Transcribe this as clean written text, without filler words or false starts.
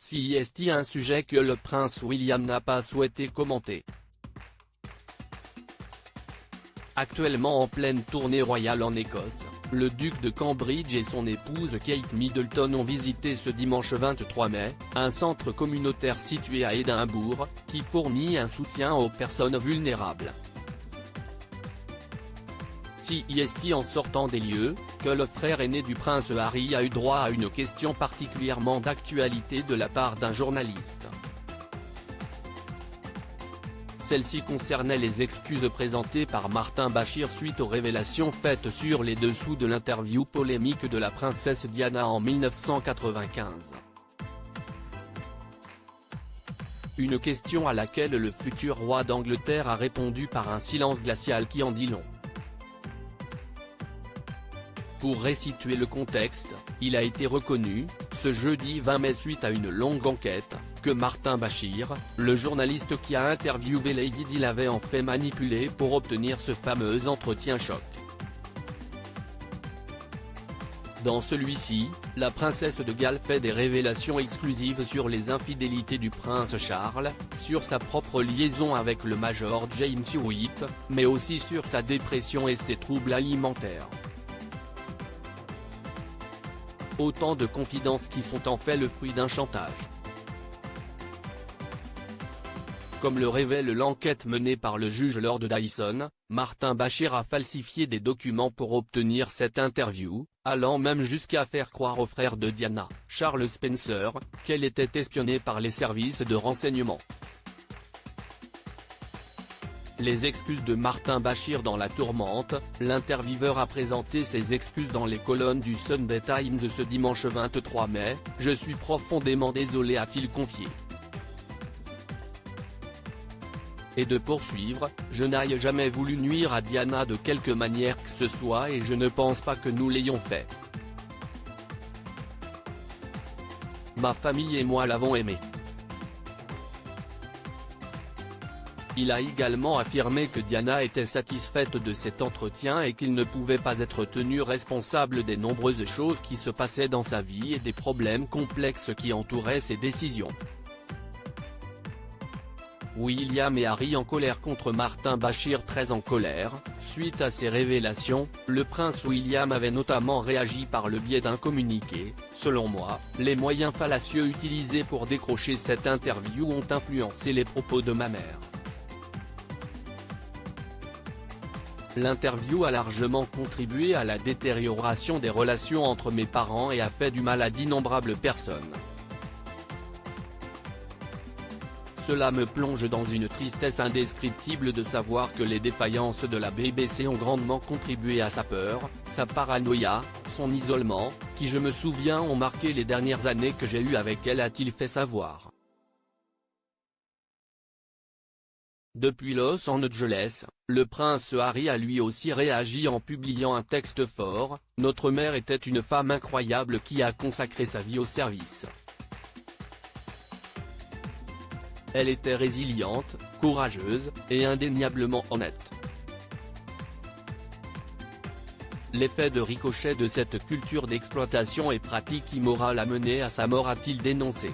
CIST, un sujet que le prince William n'a pas souhaité commenter. Actuellement en pleine tournée royale en Écosse, le duc de Cambridge et son épouse Kate Middleton ont visité ce dimanche 23 mai, un centre communautaire situé à Édimbourg, qui fournit un soutien aux personnes vulnérables. CIST, en sortant des lieux, que le frère aîné du prince Harry a eu droit à une question particulièrement d'actualité de la part d'un journaliste. Celle-ci concernait les excuses présentées par Martin Bashir suite aux révélations faites sur les dessous de l'interview polémique de la princesse Diana en 1995. Une question à laquelle le futur roi d'Angleterre a répondu par un silence glacial qui en dit long. Pour resituer le contexte, il a été reconnu, ce jeudi 20 mai suite à une longue enquête, que Martin Bashir, le journaliste qui a interviewé Lady Di, l'avait en fait manipulé pour obtenir ce fameux entretien choc. Dans celui-ci, la princesse de Galles fait des révélations exclusives sur les infidélités du prince Charles, sur sa propre liaison avec le major James Hewitt, mais aussi sur sa dépression et ses troubles alimentaires. Autant de confidences qui sont en fait le fruit d'un chantage. Comme le révèle l'enquête menée par le juge Lord Dyson, Martin Bashir a falsifié des documents pour obtenir cette interview, allant même jusqu'à faire croire au frère de Diana, Charles Spencer, qu'elle était espionnée par les services de renseignement. Les excuses de Martin Bashir dans la tourmente, l'intervieweur a présenté ses excuses dans les colonnes du Sunday Times ce dimanche 23 mai, « Je suis profondément désolé », a-t-il confié. Et de poursuivre, « Je n'ai jamais voulu nuire à Diana de quelque manière que ce soit et je ne pense pas que nous l'ayons fait. Ma famille et moi l'avons aimée. » Il a également affirmé que Diana était satisfaite de cet entretien et qu'il ne pouvait pas être tenu responsable des nombreuses choses qui se passaient dans sa vie et des problèmes complexes qui entouraient ses décisions. William et Harry en colère contre Martin Bashir. Très en colère, suite à ces révélations, le prince William avait notamment réagi par le biais d'un communiqué. « Selon moi, les moyens fallacieux utilisés pour décrocher cette interview ont influencé les propos de ma mère. L'interview a largement contribué à la détérioration des relations entre mes parents et a fait du mal à d'innombrables personnes. Cela me plonge dans une tristesse indescriptible de savoir que les défaillances de la BBC ont grandement contribué à sa peur, sa paranoïa, son isolement, qui je me souviens ont marqué les dernières années que j'ai eues avec elle », a-t-il fait savoir. Depuis Los Angeles, le prince Harry a lui aussi réagi en publiant un texte fort, « Notre mère était une femme incroyable qui a consacré sa vie au service. Elle était résiliente, courageuse, et indéniablement honnête. L'effet de ricochet de cette culture d'exploitation et pratique immorale a mené à sa mort », a-t-il dénoncé.